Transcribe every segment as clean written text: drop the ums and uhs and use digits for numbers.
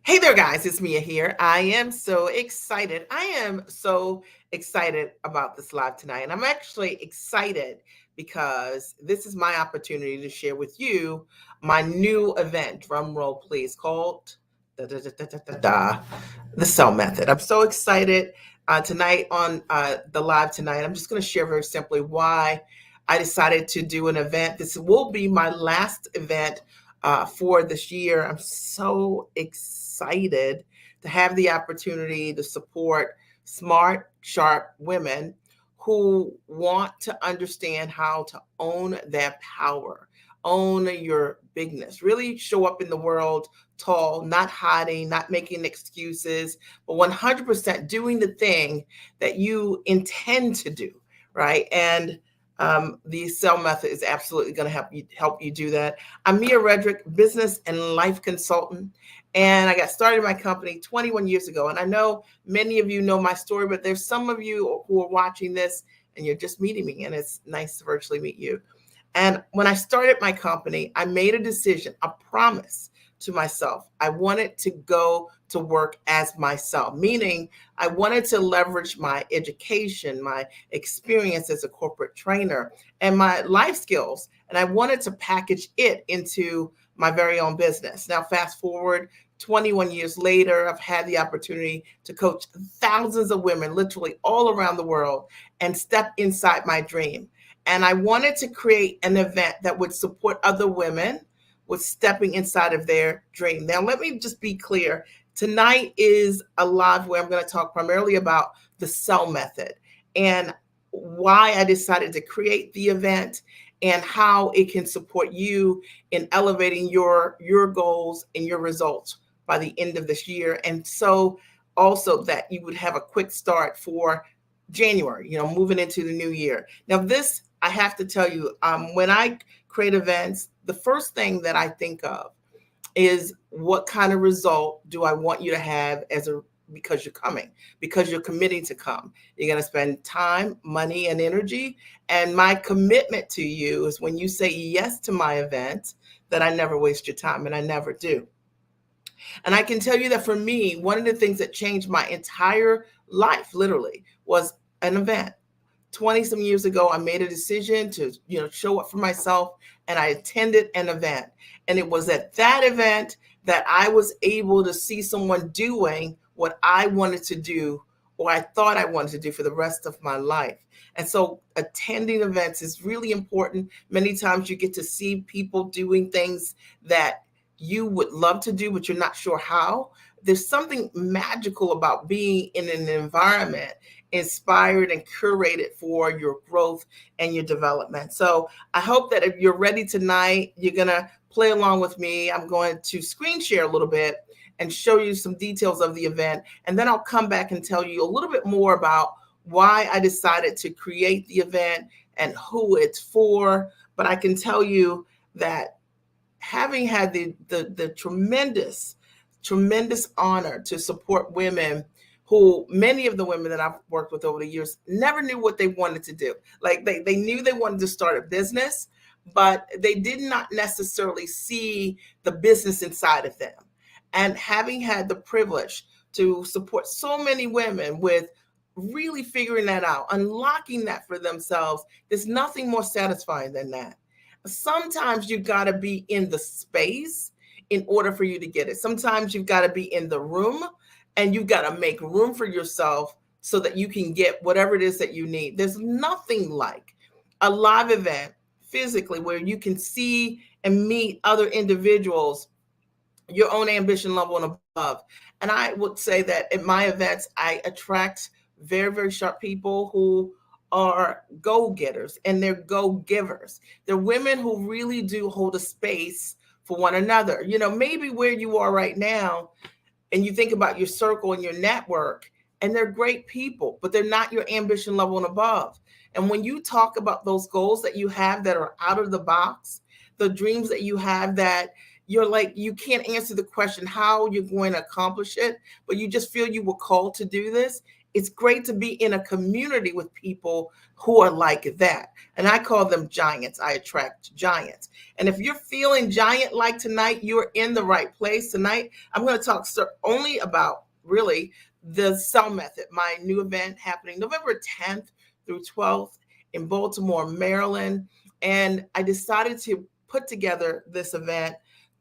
Hey there, guys. It's Mia here. I am so excited. I am so excited about this live tonight. And I'm actually excited because this is my opportunity to share with you my new event, drum roll please, called da, da, da, da, da, da, da, the Cell Method. I'm so excited tonight on the live tonight. I'm just going to share very simply why I decided to do an event. This will be my last event for this year. I'm so excited to have the opportunity to support smart, sharp women who want to understand how to own their power, own your bigness, really show up in the world tall, not hiding, not making excuses, but 100% doing the thing that you intend to do, right? And the Cell Method is absolutely going to help you do that. I'm Mia Redrick, business and life consultant, and I got started in my company 21 years ago. And I know many of you know my story, but there's some of you who are watching this and you're just meeting me, and it's nice to virtually meet you. And when I started my company, I made a decision, a promise to myself. I wanted to go to work as myself, meaning I wanted to leverage my education, my experience as a corporate trainer, and my life skills. And I wanted to package it into my very own business. Now, fast forward 21 years later, I've had the opportunity to coach thousands of women, literally all around the world, and step inside my dream. And I wanted to create an event that would support other women with stepping inside of their dream. Now, let me just be clear. Tonight is a live where I'm going to talk primarily about the Cell Method and why I decided to create the event and how it can support you in elevating your goals and your results by the end of this year. And so also that you would have a quick start for January, moving into the new year. Now, this, I have to tell you, when I create events, the first thing that I think of is what kind of result do I want you to have because you're coming, because you're committing to come. You're going to spend time, money, and energy. And my commitment to you is when you say yes to my event, that I never waste your time, and I never do. And I can tell you that for me, one of the things that changed my entire life, literally, was an event. 20 some years ago, I made a decision to, show up for myself, and I attended an event. And it was at that event that I was able to see someone doing what I wanted to do, or I thought I wanted to do for the rest of my life. And so attending events is really important. Many times you get to see people doing things that you would love to do, but you're not sure how. There's something magical about being in an environment inspired and curated for your growth and your development. So I hope that if you're ready tonight, you're going to play along with me. I'm going to screen share a little bit and show you some details of the event. And then I'll come back and tell you a little bit more about why I decided to create the event and who it's for. But I can tell you that having had the tremendous honor to support women who, many of the women that I've worked with over the years, never knew what they wanted to do. Like they knew they wanted to start a business, but they did not necessarily see the business inside of them. And having had the privilege to support so many women with really figuring that out, unlocking that for themselves, there's nothing more satisfying than that. Sometimes you've got to be in the space in order for you to get it. Sometimes you've got to be in the room, and you've got to make room for yourself so that you can get whatever it is that you need. There's nothing like a live event physically where you can see and meet other individuals, your own ambition level and above. And I would say that at my events, I attract very, very sharp people who are go-getters and they're go-givers. They're women who really do hold a space for one another. Maybe where you are right now, and you think about your circle and your network, and they're great people, but they're not your ambition level and above. And when you talk about those goals that you have that are out of the box, the dreams that you have that you're like, you can't answer the question how you're going to accomplish it, but you just feel you were called to do this, It's great to be in a community with people who are like that. And I call them giants. I attract giants. And if you're feeling giant like tonight, you're in the right place. Tonight, I'm going to talk only about really the cell method, my new event happening November 10th through 12th in Baltimore, Maryland. And I decided to put together this event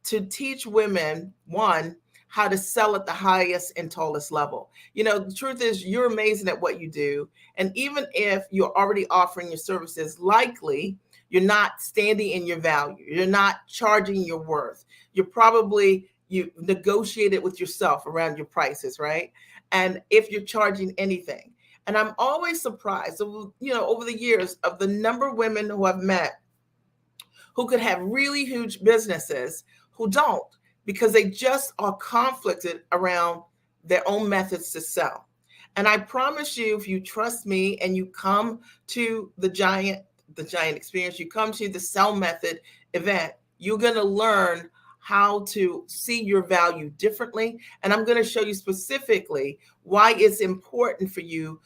to teach women, one, how to sell at the highest and tallest level. You know, the truth is, you're amazing at what you do. And even if you're already offering your services, likely you're not standing in your value. You're not charging your worth. You're probably, you negotiated with yourself around your prices, right? And if you're charging anything. And I'm always surprised, over the years of the number of women who I've met who could have really huge businesses who don't, because they just are conflicted around their own methods to sell. And I promise you, if you trust me and you come to the giant experience, you come to the sell method event, you're going to learn how to see your value differently. And I'm going to show you specifically why it's important for you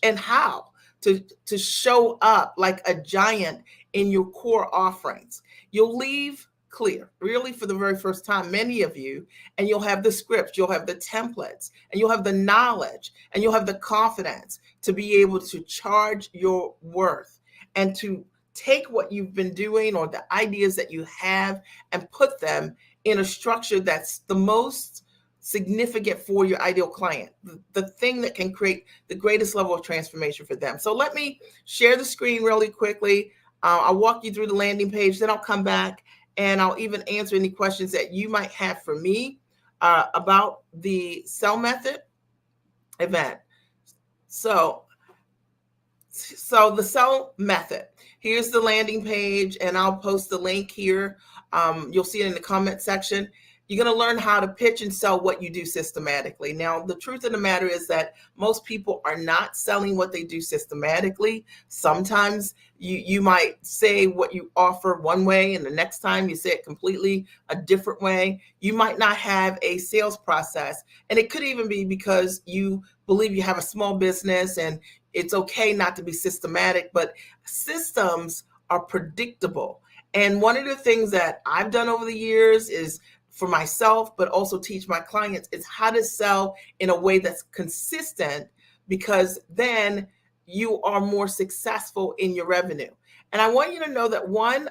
and how to show up like a giant in your core offerings. You'll leave clear, really, for the very first time, many of you, and you'll have the scripts, you'll have the templates, and you'll have the knowledge, and you'll have the confidence to be able to charge your worth and to take what you've been doing or the ideas that you have and put them in a structure that's the most significant for your ideal client, the thing that can create the greatest level of transformation for them. So let me share the screen really quickly. I'll walk you through the landing page, then I'll come back and I'll even answer any questions that you might have for me about the cell method event. So the cell method, here's the landing page, and I'll post the link here. You'll see it in the comment section. You're going to learn how to pitch and sell what you do systematically. Now, the truth of the matter is that most people are not selling what they do systematically. Sometimes you might say what you offer one way, and the next time you say it completely a different way. You might not have a sales process, and it could even be because you believe you have a small business and it's okay not to be systematic, but systems are predictable. And one of the things that I've done over the years is, for myself, but also teach my clients, is how to sell in a way that's consistent, because then you are more successful in your revenue. And I want you to know that one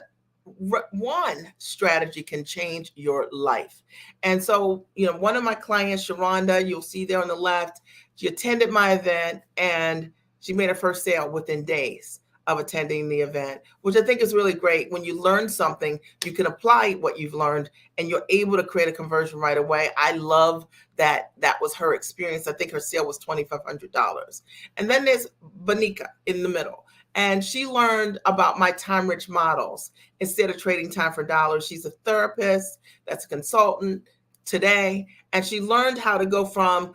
strategy can change your life. And so, one of my clients, Sharonda, you'll see there on the left, she attended my event and she made her first sale within days of attending the event, which I think is really great. When you learn something, you can apply what you've learned and you're able to create a conversion right away. I love that was her experience. I think her sale was $2,500. And then there's Bonica in the middle. And she learned about my time rich models instead of trading time for dollars. She's a therapist, that's a consultant today. And she learned how to go from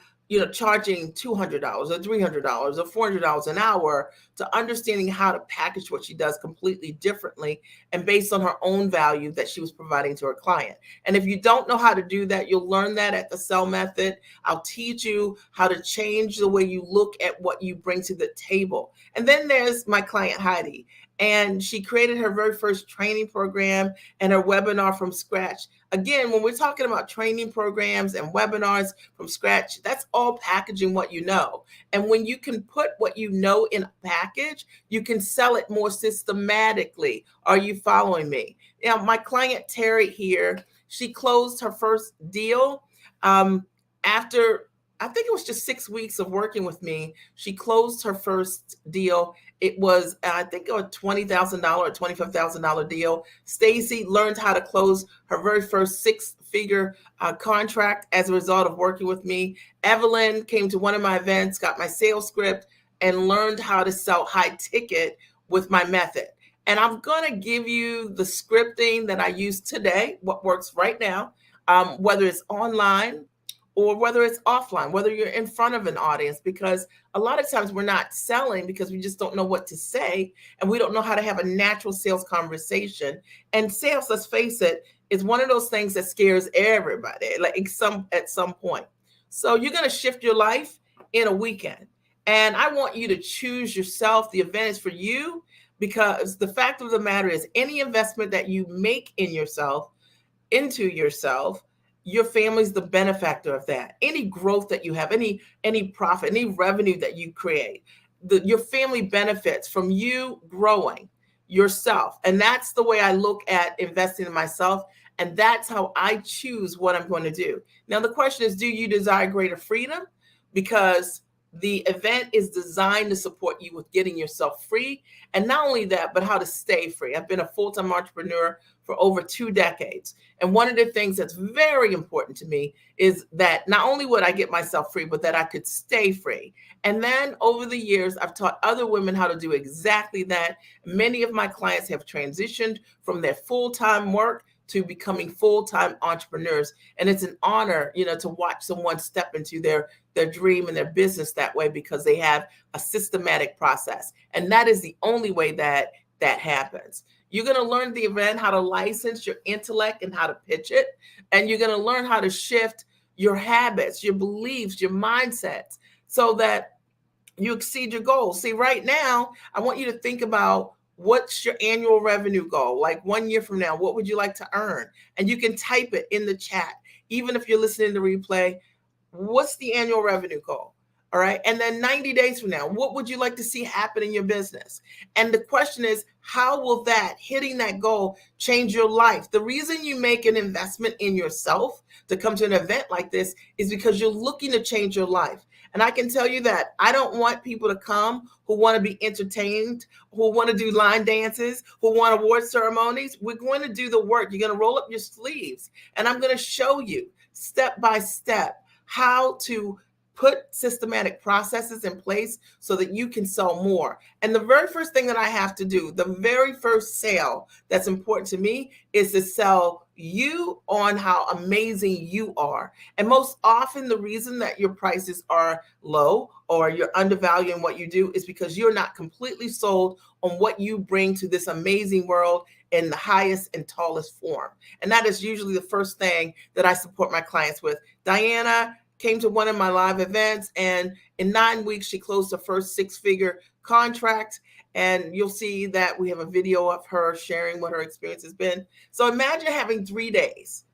charging $200 or $300 or $400 an hour to understanding how to package what she does completely differently and based on her own value that she was providing to her client. And if you don't know how to do that, you'll learn that at the Cell Method. I'll teach you how to change the way you look at what you bring to the table. And then there's my client, Heidi. And she created her very first training program and her webinar from scratch. Again, when we're talking about training programs and webinars from scratch, that's all packaging what you know. And when you can put what you know in a package, you can sell it more systematically. Are you following me? Now, my client Terry here, she closed her first deal after, I think it was just 6 weeks of working with me. She closed her first deal. It was, I think, a $20,000 or $25,000 deal. Stacy learned how to close her very first six-figure contract as a result of working with me. Evelyn came to one of my events, got my sales script, and learned how to sell high ticket with my method. And I'm going to give you the scripting that I use today, what works right now, whether it's online or whether it's offline, whether you're in front of an audience, because a lot of times we're not selling because we just don't know what to say and we don't know how to have a natural sales conversation. And sales, let's face it, is one of those things that scares everybody, like at some point. So you're going to shift your life in a weekend. And I want you to choose yourself. The event is for you, because the fact of the matter is, any investment that you make in yourself, into yourself, your family's the benefactor of that. Any growth that you have, any profit, any revenue that you create, your family benefits from you growing yourself. And that's the way I look at investing in myself. And that's how I choose what I'm going to do. Now, the question is, do you desire greater freedom? Because the event is designed to support you with getting yourself free. And not only that, but how to stay free. I've been a full-time entrepreneur for over 2 decades. And one of the things that's very important to me is that not only would I get myself free, but that I could stay free. And then over the years, I've taught other women how to do exactly that. Many of my clients have transitioned from their full-time work to becoming full-time entrepreneurs. And it's an honor, to watch someone step into their dream and their business that way, because they have a systematic process. And that is the only way that happens. You're going to learn the event, how to license your intellect and how to pitch it. And you're going to learn how to shift your habits, your beliefs, your mindsets, so that you exceed your goals. See, right now, I want you to think about, what's your annual revenue goal? Like 1 year from now, what would you like to earn? And you can type it in the chat. Even if you're listening to replay, what's the annual revenue goal? All right. And then 90 days from now, what would you like to see happen in your business? And the question is, how will hitting that goal change your life? The reason you make an investment in yourself to come to an event like this is because you're looking to change your life. And I can tell you that I don't want people to come who want to be entertained, who want to do line dances, who want award ceremonies. We're going to do the work. You're going to roll up your sleeves, and I'm going to show you step by step how to put systematic processes in place so that you can sell more. And the very first thing that I have to do, the very first sale that's important to me, is to sell you on how amazing you are. And most often, the reason that your prices are low or you're undervaluing what you do is because you're not completely sold on what you bring to this amazing world in the highest and tallest form. And that is usually the first thing that I support my clients with. Diana came to one of my live events, and in 9 weeks, she closed her first 6-figure contract. And you'll see that we have a video of her sharing what her experience has been. So imagine having 3 days.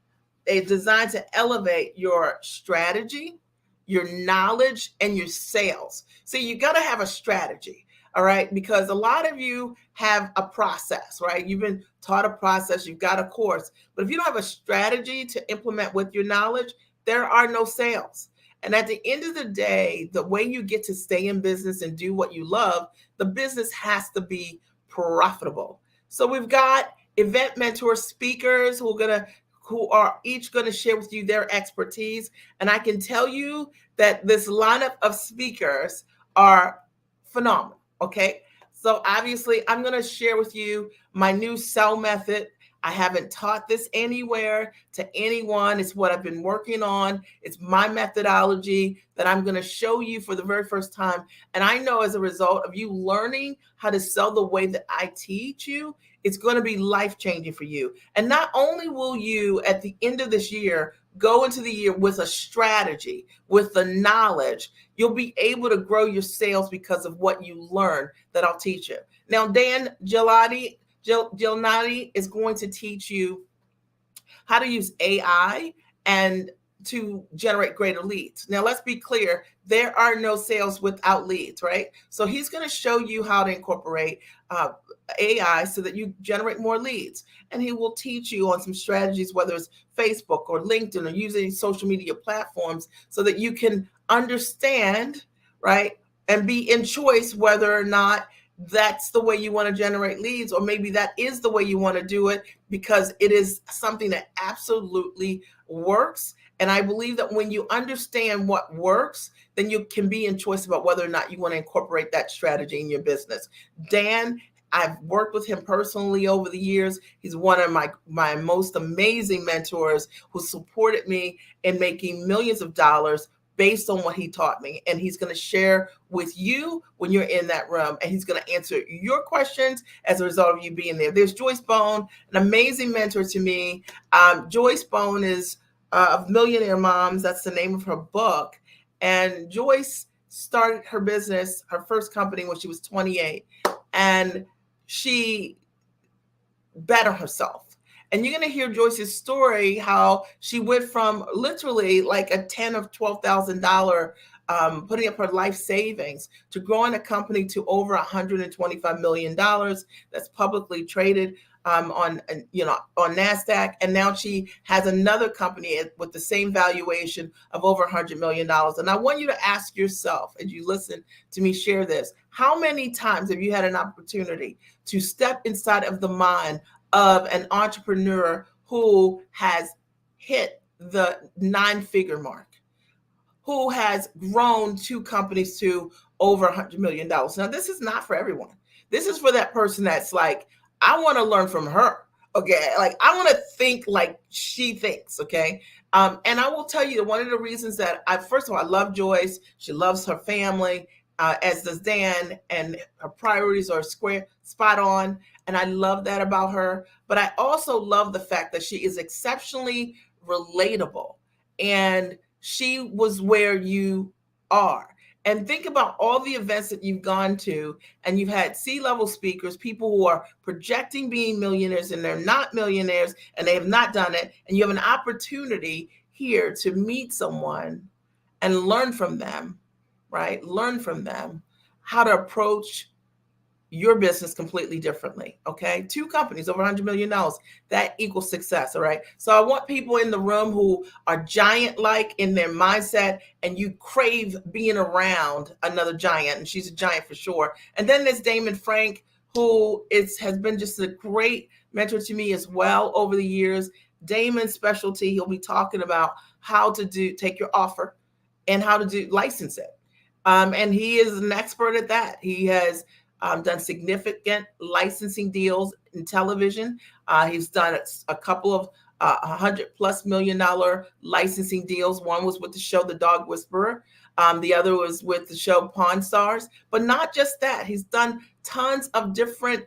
It's designed to elevate your strategy, your knowledge, and your sales. So you got to have a strategy. All right. Because a lot of you have a process, right? You've been taught a process, you've got a course. But if you don't have a strategy to implement with your knowledge, there are no sales. And at the end of the day, the way you get to stay in business and do what you love, the business has to be profitable. So we've got event mentor speakers who are each going to share with you their expertise. And I can tell you that this lineup of speakers are phenomenal. Okay. So obviously, I'm going to share with you my new sell method. I haven't taught this anywhere to anyone. It's what I've been working on. It's my methodology that I'm going to show you for the very first time. And I know as a result of you learning how to sell the way that I teach you, it's going to be life-changing for you. And not only will you, at the end of this year, go into the year with a strategy, with the knowledge, you'll be able to grow your sales because of what you learn that I'll teach you. Now, Dan Gelati is going to teach you how to use AI and to generate greater leads. Now, let's be clear, there are no sales without leads, right? So he's going to show you how to incorporate AI so that you generate more leads. And he will teach you on some strategies, whether it's Facebook or LinkedIn or using social media platforms, so that you can understand, right, and be in choice whether or not that's the way you want to generate leads, or maybe that is the way you want to do it because it is something that absolutely works. And I believe that when you understand what works, then you can be in choice about whether or not you want to incorporate that strategy in your business. Dan, I've worked with him personally over the years. He's one of my most amazing mentors who supported me in making millions of dollars based on what he taught me. And he's going to share with you when you're in that room, and he's going to answer your questions as a result of you being there. There's Joyce Bone, an amazing mentor to me. Joyce Bone is of Millionaire Moms. That's the name of her book. And Joyce started her business, her first company, when she was 28, and she bet on herself. And you're going to hear Joyce's story, how she went from literally like a ten of $12,000 putting up her life savings to growing a company to over $125 million that's publicly traded on on Nasdaq, and now she has another company with the same valuation of over $100 million. And I want you to ask yourself, as you listen to me share this, how many times have you had an opportunity to step inside of the mind of an entrepreneur who has hit the 9-figure mark, who has grown two companies to over $100 million? Now, this is not for everyone. This is for that person that's like, I want to learn from her. Okay. Like, I want to think like she thinks. Okay. And I will tell you that one of the reasons that first of all, I love Joyce. She loves her family, as does Dan, and her priorities are spot on. And I love that about her. But I also love the fact that she is exceptionally relatable. And she was where you are. And think about all the events that you've gone to, and you've had C-level speakers, people who are projecting being millionaires and they're not millionaires and they have not done it. And you have an opportunity here to meet someone and learn from them, right? Learn from them how to approach your business completely differently. Okay. Two companies over $100 million, that equals success. All right. So I want people in the room who are giant like in their mindset, and you crave being around another giant. And she's a giant for sure. And then there's Damon Frank, who has been just a great mentor to me as well over the years. Damon's specialty, he'll be talking about how to take your offer and how to license it. And he is an expert at that. He has done significant licensing deals in television. He's done a couple of $100+ million licensing deals. One was with the show The Dog Whisperer. The other was with the show Pawn Stars. But not just that, he's done tons of different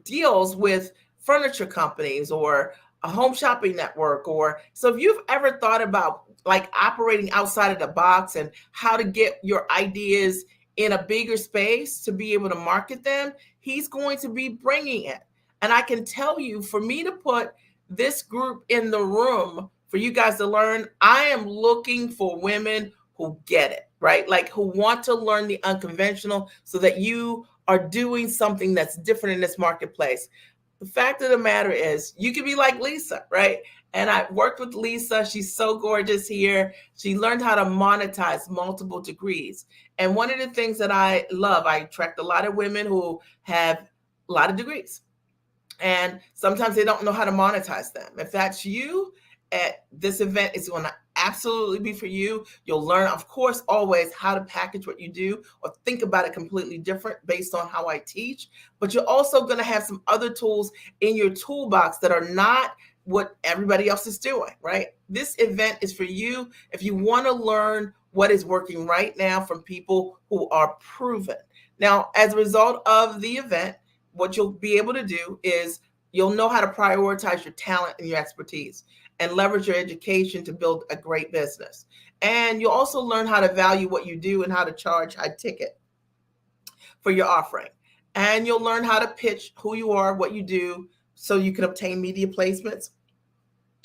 deals with furniture companies or a home shopping network. Or so if you've ever thought about like operating outside of the box and how to get your ideas in a bigger space to be able to market them, he's going to be bringing it. And I can tell you, for me to put this group in the room for you guys to learn, I am looking for women who get it, right? Like who want to learn the unconventional so that you are doing something that's different in this marketplace. The fact of the matter is, you can be like Lisa, right? And I worked with Lisa. She's so gorgeous here. She learned how to monetize multiple degrees. And one of the things that I love, I attract a lot of women who have a lot of degrees. And sometimes they don't know how to monetize them. If that's you, at this event, it's going to absolutely be for you. You'll learn, of course, always how to package what you do or think about it completely different based on how I teach. But you're also going to have some other tools in your toolbox that are not what everybody else is doing, right? This event is for you if you want to learn what is working right now from people who are proven. Now, as a result of the event, what you'll be able to do is you'll know how to prioritize your talent and your expertise and leverage your education to build a great business. And you'll also learn how to value what you do and how to charge high ticket for your offering. And you'll learn how to pitch who you are, what you do, so you can obtain media placements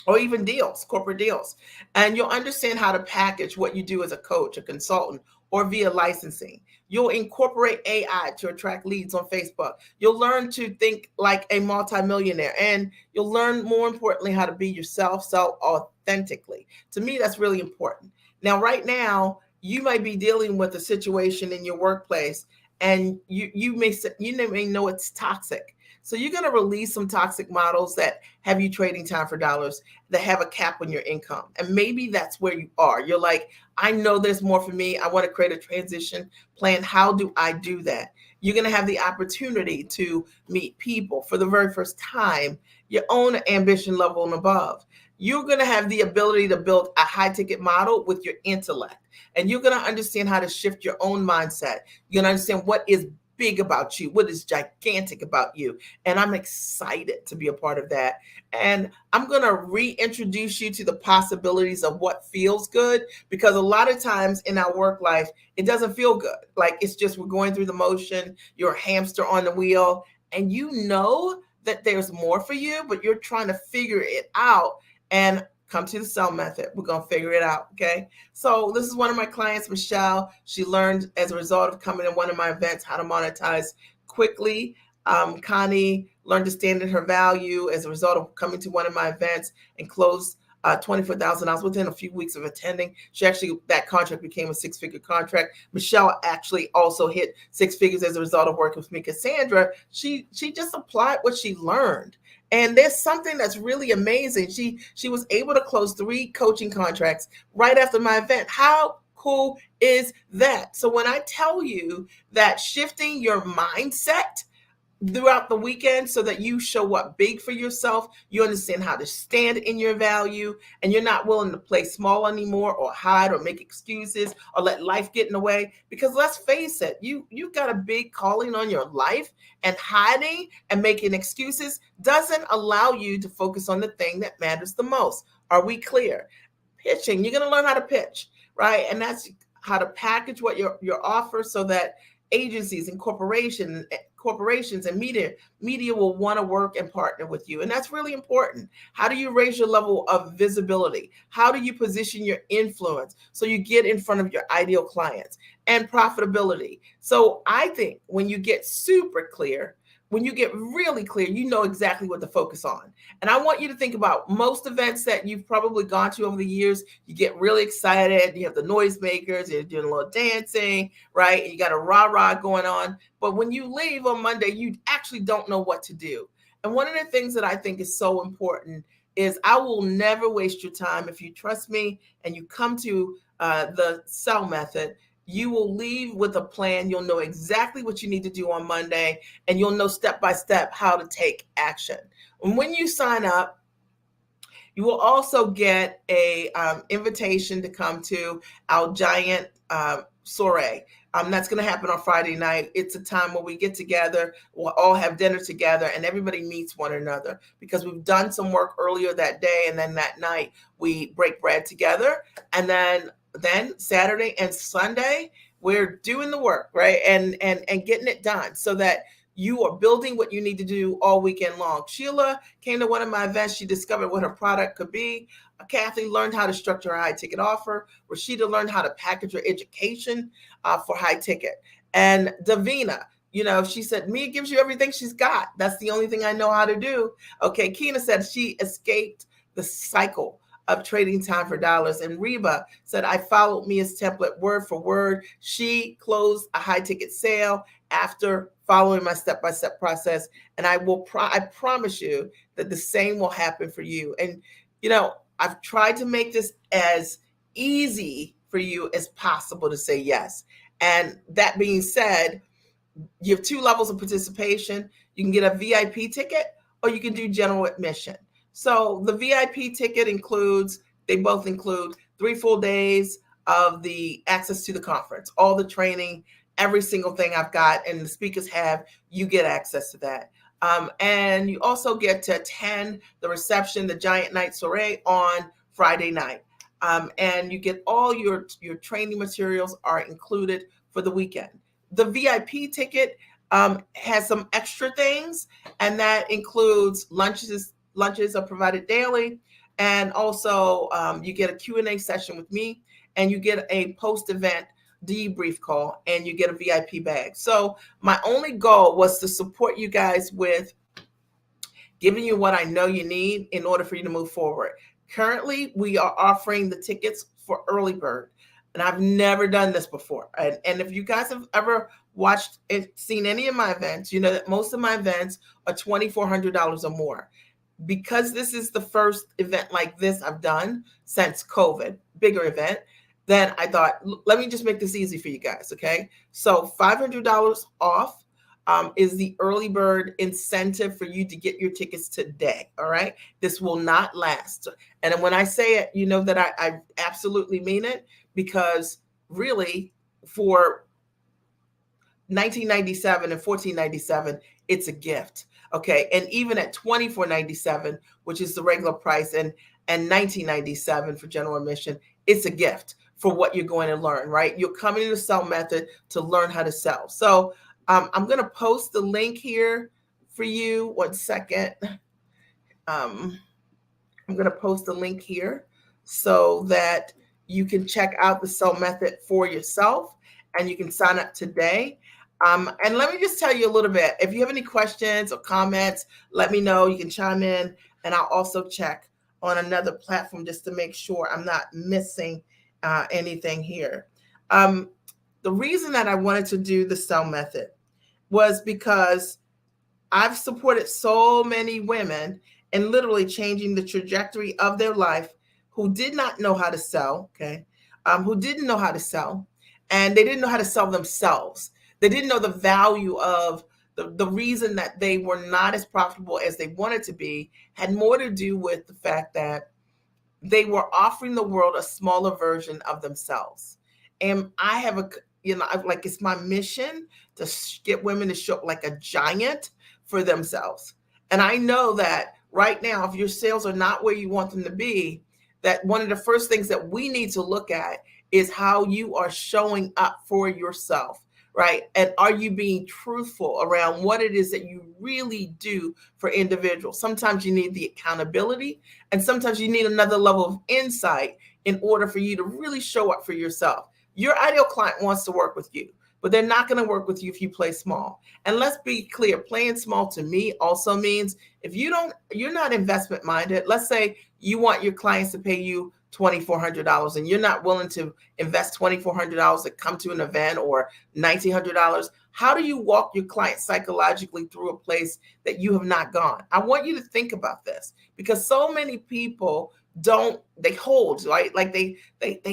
or even deals, corporate deals. And you'll understand how to package what you do as a coach, a consultant, or via licensing. You'll incorporate AI to attract leads on Facebook. You'll learn to think like a multimillionaire, and you'll learn, more importantly, how to be yourself so authentically. To me, that's really important. Now, right now, you might be dealing with a situation in your workplace, and you may know it's toxic. So you're going to release some toxic models that have you trading time for dollars, that have a cap on your income. And maybe that's where you are. You're like, I know there's more for me. I want to create a transition plan. How do I do that? You're going to have the opportunity to meet people for the very first time, your own ambition level and above. You're going to have the ability to build a high ticket model with your intellect. And you're going to understand how to shift your own mindset. You're going to understand what is big about you? What is gigantic about you? And I'm excited to be a part of that. And I'm going to reintroduce you to the possibilities of what feels good, because a lot of times in our work life, it doesn't feel good. Like it's just we're going through the motion, you're a hamster on the wheel, and you know that there's more for you, but you're trying to figure it out. And come to the cell method. We're going to figure it out. Okay. So this is one of my clients, Michelle. She learned as a result of coming to one of my events how to monetize quickly. Connie learned to stand in her value as a result of coming to one of my events and closed $24,000 within a few weeks of attending. She actually, that contract became a six-figure contract. Michelle actually also hit six figures as a result of working with me. Cassandra, she just applied what she learned. And there's something that's really amazing. She was able to close 3 coaching contracts right after my event. How cool is that? So when I tell you that shifting your mindset throughout the weekend so that you show up big for yourself, you understand how to stand in your value, and you're not willing to play small anymore or hide or make excuses or let life get in the way. Because let's face it, you've got a big calling on your life, and hiding and making excuses doesn't allow you to focus on the thing that matters the most. Are we clear? Pitching, you're going to learn how to pitch, right? And that's how to package what your offer so that agencies and corporations and media will want to work and partner with you. And that's really important. How do you raise your level of visibility? How do you position your influence so you get in front of your ideal clients? And profitability. So I think when you get super clear, when you get really clear, you know exactly what to focus on. And I want you to think about most events that you've probably gone to over the years. You get really excited. You have the noisemakers, you're doing a little dancing, right? And you got a rah-rah going on. But when you leave on Monday, you actually don't know what to do. And one of the things that I think is so important is I will never waste your time. If you trust me and you come to the cell method, you will leave with a plan. You'll know exactly what you need to do on Monday, and you'll know step by step how to take action. And when you sign up, you will also get a invitation to come to our giant soiree. That's going to happen on Friday night. It's a time where we get together, we'll all have dinner together, and everybody meets one another because we've done some work earlier that day, and then that night we break bread together, and then Saturday and Sunday we're doing the work, right, and getting it done so that you are building what you need to do all weekend long. Sheila came to one of my events. She discovered what her product could be. Kathy learned how to structure a high ticket offer. Rashida learned how to package her education for high ticket. And Davina, she said, Mia gives you everything she's got. That's the only thing I know how to do. Okay, Keena said she escaped the cycle of trading time for dollars. And Reba said, I followed Mia's template word for word. She closed a high ticket sale after following my step-by-step process. And I promise you that the same will happen for you. And, I've tried to make this as easy for you as possible to say yes. And that being said, you have 2 levels of participation. You can get a VIP ticket or you can do general admission. So the VIP ticket they both include 3 full days of the access to the conference, all the training, every single thing I've got, and the speakers you get access to that. And you also get to attend the reception, the Giant Night Soiree on Friday night. And you get all your training materials are included for the weekend. The VIP ticket has some extra things, and that includes lunches. Lunches are provided daily, and also you get a Q&A session with me, and you get a post-event debrief call, and you get a VIP bag. So my only goal was to support you guys with giving you what I know you need in order for you to move forward. Currently, we are offering the tickets for early bird, and I've never done this before. And if you guys have ever watched and seen any of my events, you know that most of my events are $2,400 or more. Because this is the first event like this I've done since COVID, bigger event, then I thought, let me just make this easy for you guys, okay? So $500 off is the early bird incentive for you to get your tickets today, all right? This will not last. And when I say it, you know that I absolutely mean it, because really for $19.97 and $14.97, it's a gift. Okay. And even at $24.97, which is the regular price, and $19.97 for general admission, it's a gift for what you're going to learn, right? You're coming to the sell method to learn how to sell. So I'm going to post the link here for you. 1 second. Um, I'm going to post a link here so that you can check out the sell method for yourself, and you can sign up today. And let me just tell you a little bit. If you have any questions or comments, let me know. You can chime in, and I'll also check on another platform just to make sure I'm not missing anything here. Um, the reason that I wanted to do the sell method was because I've supported so many women in literally changing the trajectory of their life who did not know how to sell, okay? Who didn't know how to sell, and they didn't know how to sell themselves. They didn't know the value of the reason that they were not as profitable as they wanted to be had more to do with the fact that they were offering the world a smaller version of themselves. And I have like it's my mission to get women to show up like a giant for themselves. And I know that right now, if your sales are not where you want them to be, that one of the first things that we need to look at is how you are showing up for yourself, right? And are you being truthful around what it is that you really do for individuals? Sometimes you need the accountability, and sometimes you need another level of insight in order for you to really show up for yourself. Your ideal client wants to work with you, but they're not going to work with you if you play small. And let's be clear, playing small to me also means if you're not investment minded. Let's say you want your clients to pay you $2,400 and you're not willing to invest $2,400 to come to an event, or $1,900. How do you walk your client psychologically through a place that you have not gone? I want you to think about this, because so many people they hold, right? Like they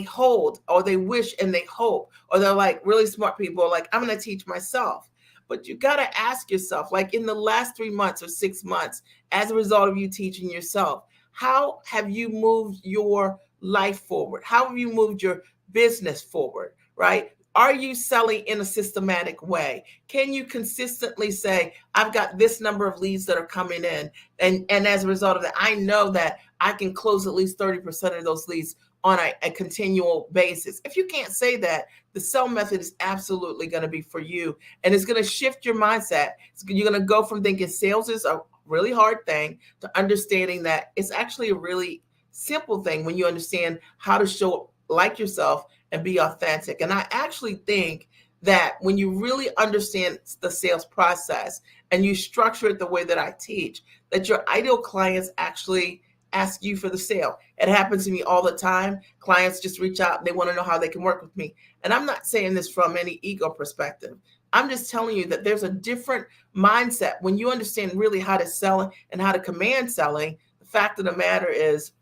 hold, or they wish and they hope, or they're like really smart people like, I'm going to teach myself. But you got to ask yourself, like in the last 3 months or 6 months, as a result of you teaching yourself, how have you moved your life forward? How have you moved your business forward, right? Are you selling in a systematic way? Can you consistently say, I've got this number of leads that are coming in, and as a result of that, I know that I can close at least 30% of those leads on a continual basis? If you can't say that, the sell method is absolutely going to be for you, and it's going to shift your mindset. You're going to go from thinking sales is a really hard thing to understanding that it's actually a really simple thing when you understand how to show up like yourself and be authentic. And I actually think that when you really understand the sales process and you structure it the way that I teach, that your ideal clients actually ask you for the sale. It happens to me all the time. Clients just reach out. They want to know how they can work with me. And I'm not saying this from any ego perspective. I'm just telling you that there's a different mindset when you understand really how to sell and how to command selling. The fact of the matter is,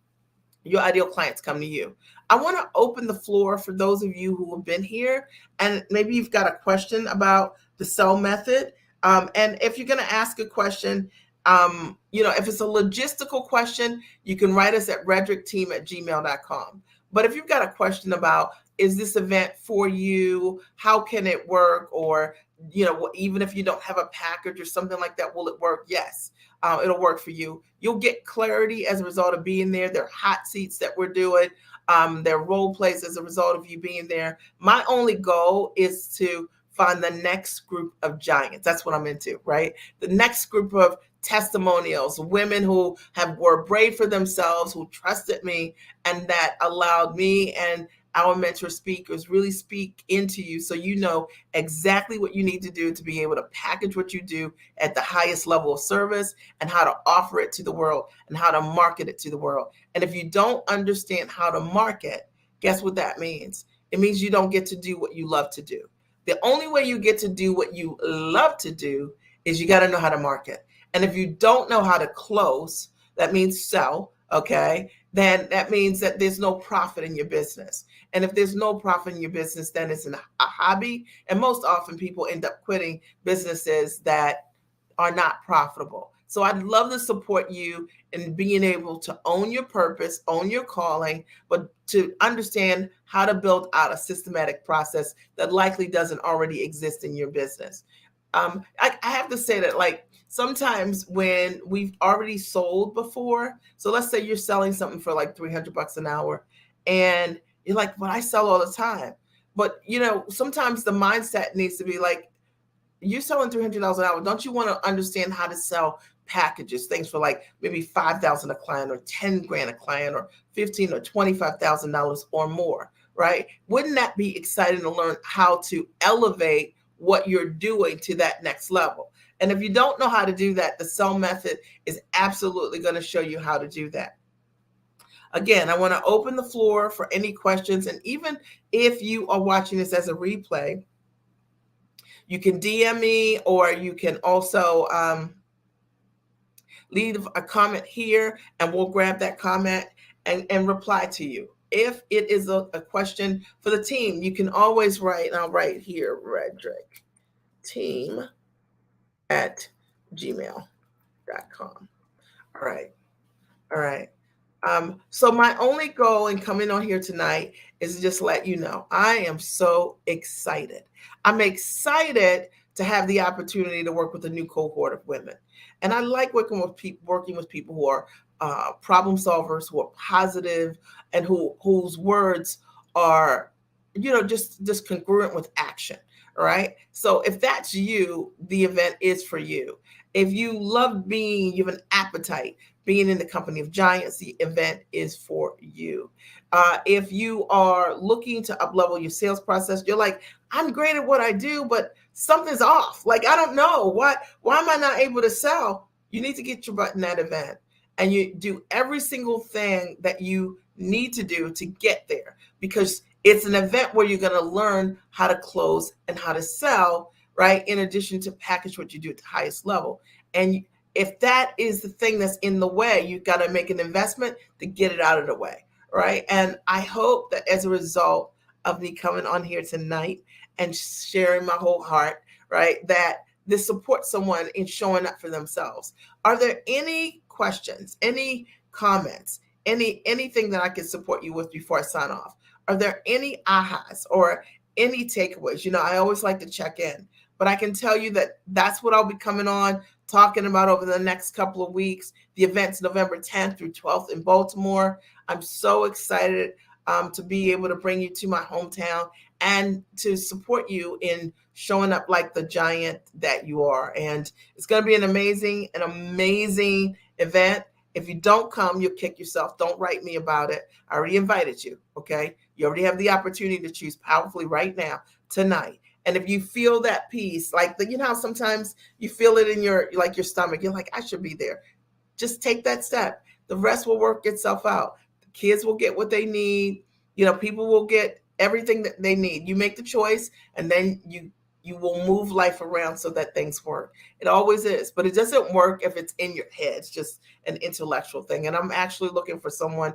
your ideal clients come to you. I want to open the floor for those of you who have been here, and maybe you've got a question about the sell method. And if you're going to ask a question, if it's a logistical question, you can write us at redrickteam@gmail.com. But if you've got a question about, is this event for you? How can it work? Or, even if you don't have a package or something like that, will it work? Yes. It'll work for you. You'll get clarity as a result of being there. There are hot seats that we're doing. There are role plays as a result of you being there. My only goal is to find the next group of giants. That's what I'm into, right? The next group of testimonials, women who were brave for themselves, who trusted me, and that allowed me and our mentor speakers really speak into you, so you know exactly what you need to do to be able to package what you do at the highest level of service, and how to offer it to the world, and how to market it to the world. And if you don't understand how to market, guess what that means? It means you don't get to do what you love to do. The only way you get to do what you love to do is you got to know how to market. And if you don't know how to close, that means sell, okay? Then that means that there's no profit in your business. And if there's no profit in your business, then it's a hobby. And most often people end up quitting businesses that are not profitable. So I'd love to support you in being able to own your purpose, own your calling, but to understand how to build out a systematic process that likely doesn't already exist in your business. I have to say that, like, sometimes when we've already sold before, so let's say you're selling something for like 300 bucks an hour, and you're like, but I sell all the time. But sometimes the mindset needs to be like, you're selling $300 an hour. Don't you want to understand how to sell packages, things for like maybe 5,000 a client, or 10 grand a client, or 15 or $25,000 or more, right? Wouldn't that be exciting to learn how to elevate what you're doing to that next level? And if you don't know how to do that, the sell method is absolutely going to show you how to do that. Again, I want to open the floor for any questions. And even if you are watching this as a replay, you can DM me, or you can also leave a comment here, and we'll grab that comment and reply to you. If it is a question for the team, you can always write, and I'll write here, Redrick team at gmail.com. All right. All right. So my only goal in coming on here tonight is to just let you know I am so excited. I'm excited to have the opportunity to work with a new cohort of women, and I like working with people who are problem solvers, who are positive, and whose words are, just congruent with action. All right. So if that's you, the event is for you. If you love you have an appetite being in the company of giants, the event is for you. If you are looking to uplevel your sales process, you're like, I'm great at what I do, but something's off. Like, I don't know why am I not able to sell? You need to get your butt in that event, and you do every single thing that you need to do to get there, because it's an event where you're going to learn how to close and how to sell, right? In addition to package what you do at the highest level. And if that is the thing that's in the way, you've got to make an investment to get it out of the way, right? And I hope that as a result of me coming on here tonight and sharing my whole heart, right, that this supports someone in showing up for themselves. Are there any questions, any comments, anything that I can support you with before I sign off? Are there any ahas or any takeaways? I always like to check in, but I can tell you that that's what I'll be coming on talking about over the next couple of weeks. The event's November 10th through 12th in Baltimore. I'm so excited to be able to bring you to my hometown and to support you in showing up like the giant that you are. And it's going to be an amazing event. If you don't come, you'll kick yourself. Don't write me about it. I already invited you, okay? You already have the opportunity to choose powerfully right now, tonight. And if you feel that peace, like how sometimes you feel it in your stomach, you're like, I should be there. Just take that step. The rest will work itself out. The kids will get what they need. People will get everything that they need. You make the choice, and then you will move life around so that things work. It always is, but it doesn't work if it's in your head. It's just an intellectual thing. And I'm actually looking for someone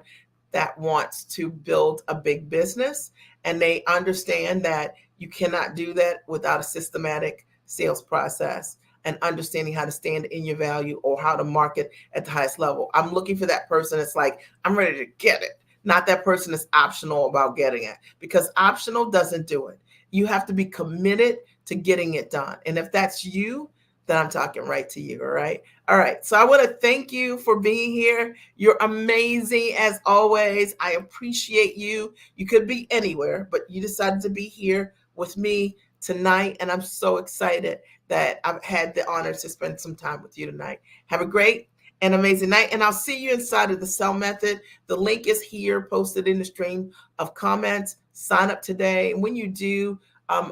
that wants to build a big business, and they understand that you cannot do that without a systematic sales process and understanding how to stand in your value or how to market at the highest level. I'm looking for that person that's like, I'm ready to get it. Not that person that's optional about getting it, because optional doesn't do it. You have to be committed to getting it done. And if that's you, then I'm talking right to you. All right. All right. So I want to thank you for being here. You're amazing as always. I appreciate you. You could be anywhere, but you decided to be here with me tonight. And I'm so excited that I've had the honor to spend some time with you tonight. Have a great and amazing night. And I'll see you inside of the Sell Method. The link is here, posted in the stream of comments. Sign up today. And when you do,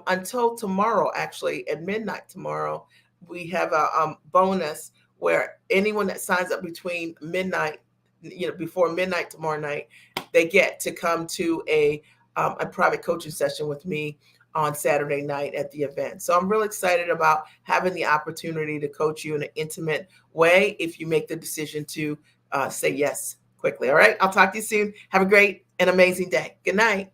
until tomorrow, actually at midnight tomorrow, we have a bonus where anyone that signs up between midnight, before midnight tomorrow night, they get to come to a private coaching session with me on Saturday night at the event. So I'm really excited about having the opportunity to coach you in an intimate way if you make the decision to say yes quickly. All right. I'll talk to you soon. Have a great and amazing day. Good night.